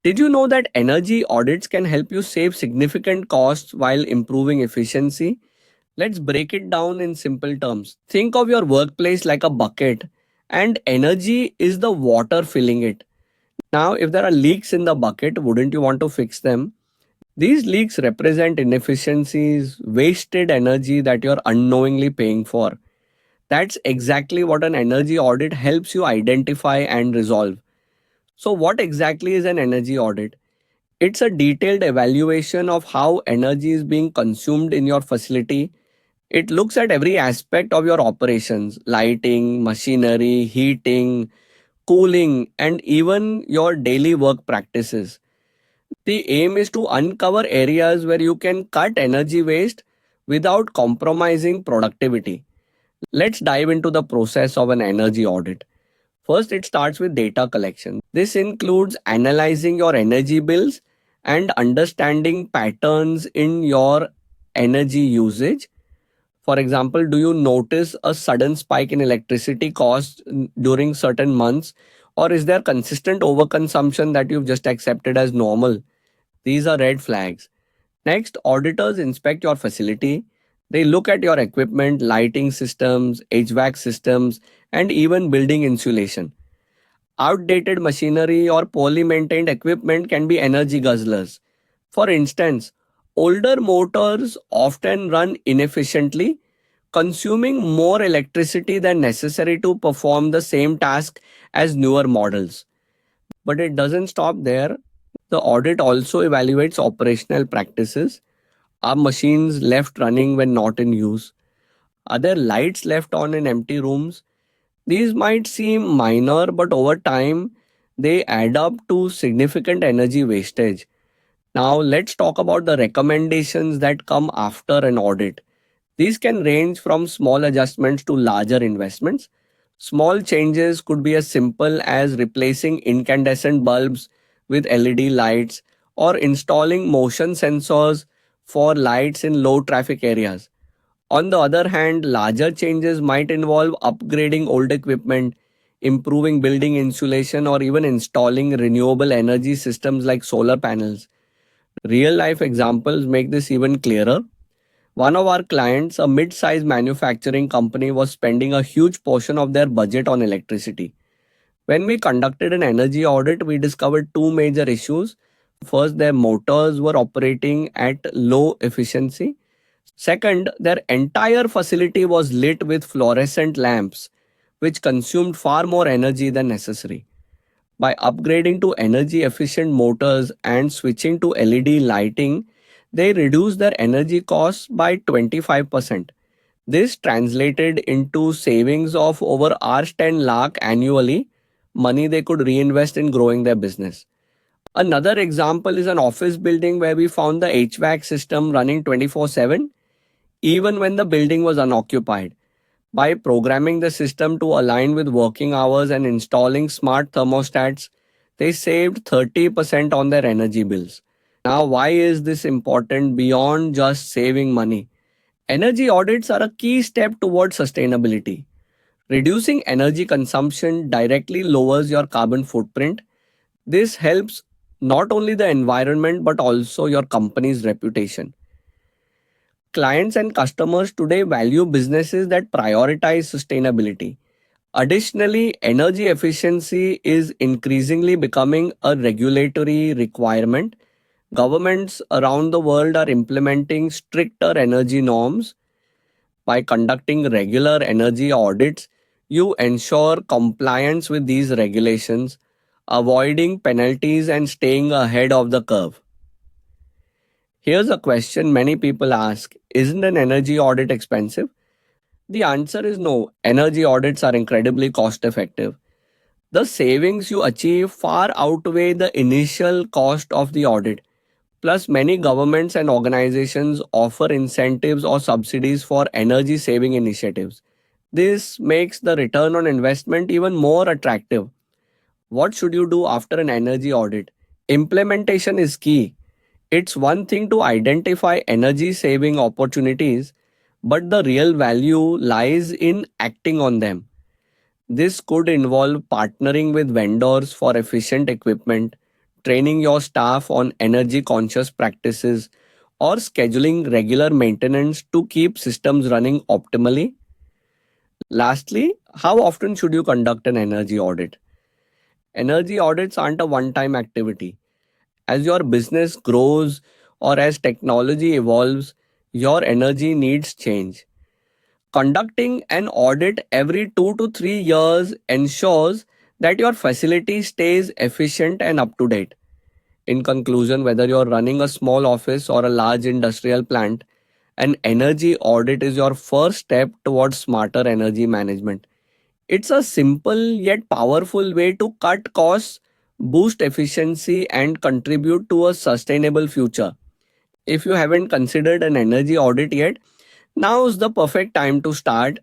Did you know that energy audits can help you save significant costs while improving efficiency? Let's break it down in simple terms. Think of your workplace like a bucket, and energy is the water filling it. Now, if there are leaks in the bucket, wouldn't you want to fix them? These leaks represent inefficiencies, wasted energy that you're unknowingly paying for. That's exactly what an energy audit helps you identify and resolve. So, what exactly is an energy audit? It's a detailed evaluation of how energy is being consumed in your facility. It looks at every aspect of your operations: lighting, machinery, heating, cooling, and even your daily work practices. The aim is to uncover areas where you can cut energy waste without compromising productivity. Let's dive into the process of an energy audit. First, it starts with data collection. This includes analyzing your energy bills and understanding patterns in your energy usage. For example, do you notice a sudden spike in electricity costs during certain months, or is there consistent overconsumption that you've just accepted as normal? These are red flags. Next, auditors inspect your facility. They look at your equipment, lighting systems, HVAC systems, and even building insulation. Outdated machinery or poorly maintained equipment can be energy guzzlers. For instance, older motors often run inefficiently, consuming more electricity than necessary to perform the same task as newer models. But it doesn't stop there. The audit also evaluates operational practices. Are machines left running when not in use? Are there lights left on in empty rooms? These might seem minor, but over time, they add up to significant energy wastage. Now, let's talk about the recommendations that come after an audit. These can range from small adjustments to larger investments. Small changes could be as simple as replacing incandescent bulbs with LED lights or installing motion sensors for lights in low traffic areas. On the other hand, larger changes might involve upgrading old equipment, improving building insulation, or even installing renewable energy systems like solar panels. Real life examples make this even clearer. One of our clients, a mid sized manufacturing company, was spending a huge portion of their budget on electricity. When we conducted an energy audit, we discovered two major issues. First, their motors were operating at low efficiency. Second, their entire facility was lit with fluorescent lamps, which consumed far more energy than necessary. By upgrading to energy efficient motors and switching to LED lighting, they reduced their energy costs by 25%. This translated into savings of over Rs 10 lakh annually, money they could reinvest in growing their business. Another example is an office building where we found the HVAC system running 24/7 even when the building was unoccupied. By programming the system to align with working hours and installing smart thermostats, they saved 30% on their energy bills. Now, why is this important beyond just saving money? Energy audits are a key step towards sustainability. Reducing energy consumption directly lowers your carbon footprint. This helps not only the environment but also your company's reputation. Clients and customers today value businesses that prioritize sustainability. Additionally, energy efficiency is increasingly becoming a regulatory requirement. Governments around the world are implementing stricter energy norms. By conducting regular energy audits, you ensure compliance with these regulations, avoiding penalties and staying ahead of the curve. Here's a question many people ask: isn't an energy audit expensive? The answer is no. Energy audits are incredibly cost effective. The savings you achieve far outweigh the initial cost of the audit. Plus, many governments and organizations offer incentives or subsidies for energy saving initiatives. This makes the return on investment even more attractive. What should you do after an energy audit? Implementation is key. It's one thing to identify energy saving opportunities, but the real value lies in acting on them. This could involve partnering with vendors for efficient equipment, training your staff on energy conscious practices, or scheduling regular maintenance to keep systems running optimally. Lastly, how often should you conduct an energy audit? Energy audits aren't a one time activity. As your business grows or as technology evolves, your energy needs change. Conducting an audit every 2 to 3 years ensures that your facility stays efficient and up to date. In conclusion, whether you're running a small office or a large industrial plant, an energy audit is your first step towards smarter energy management. It's a simple yet powerful way to cut costs, boost efficiency, and contribute to a sustainable future. If you haven't considered an energy audit yet, now is the perfect time to start.